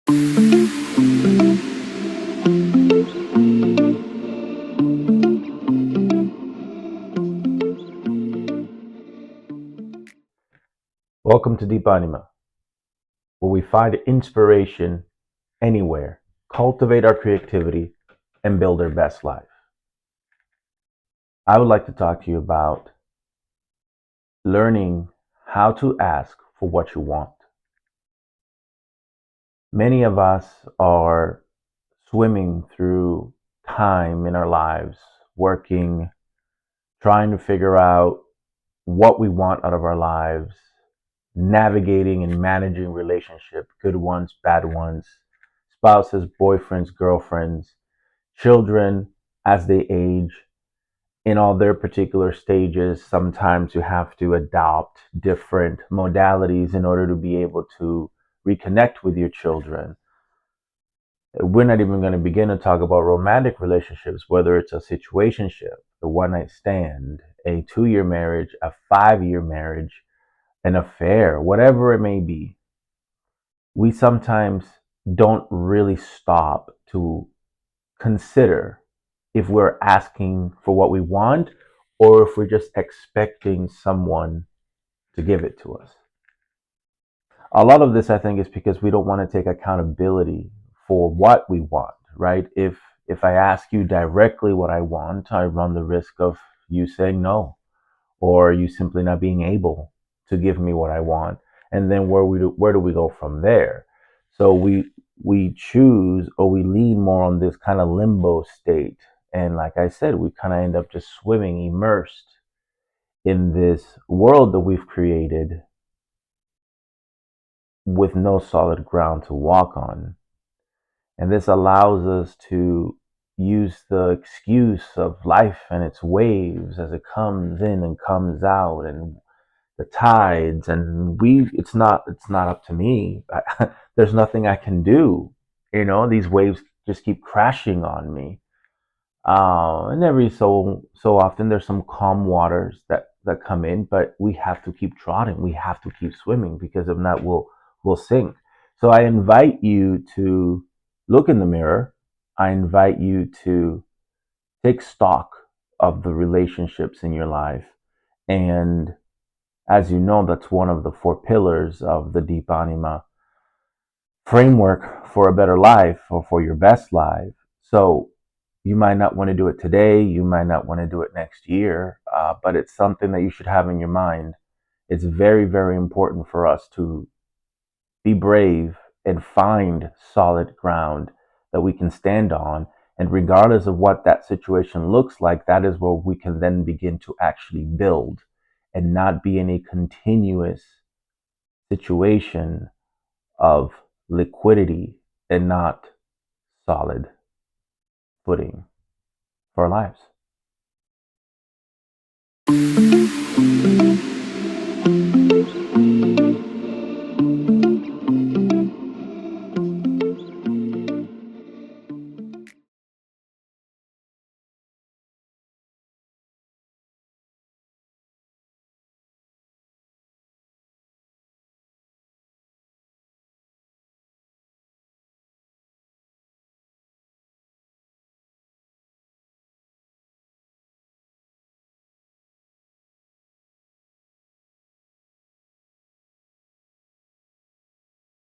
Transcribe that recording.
Welcome to Deep Anima, where we find inspiration anywhere, cultivate our creativity, and build our best life. I would like to talk to you about learning how to ask for what you want. Many of us are swimming through time in our lives, working, trying to figure out what we want out of our lives, navigating and managing relationships, good ones, bad ones, spouses, boyfriends, girlfriends, children as they age in all their particular stages. Sometimes you have to adopt different modalities in order to be able to reconnect with your children. We're not even going to begin to talk about romantic relationships, whether it's a situationship, a one night stand, a 2 year marriage, a 5 year marriage, an affair, whatever it may be. We sometimes don't really stop to consider if we're asking for what we want or if we're just expecting someone to give it to us. A lot of this, I think, is because we don't want to take accountability for what we want, right? If I ask you directly what I want, I run the risk of you saying no, or you simply not being able to give me what I want. And then where do we go from there? So we choose, or we lean more on this kind of limbo state. And like I said, we kind of end up just swimming, immersed in this world that we've created with no solid ground to walk on. And this allows us to use the excuse of life and its waves as it comes in and comes out, and the tides, and it's not up to me. There's nothing I can do. These waves just keep crashing on me. And every so often there's some calm waters that come in, but we have to keep trotting. We have to keep swimming, because if not, we'll sink. So I invite you to look in the mirror. I invite you to take stock of the relationships in your life. And as you know, that's one of the four pillars of the Deep Anima framework for a better life, or for your best life. So you might not want to do it today, you might not want to do it next year, but it's something that you should have in your mind. It's very, very important for us to be brave and find solid ground that we can stand on. And regardless of what that situation looks like, that is where we can then begin to actually build, and not be in a continuous situation of liquidity and not solid footing for our lives.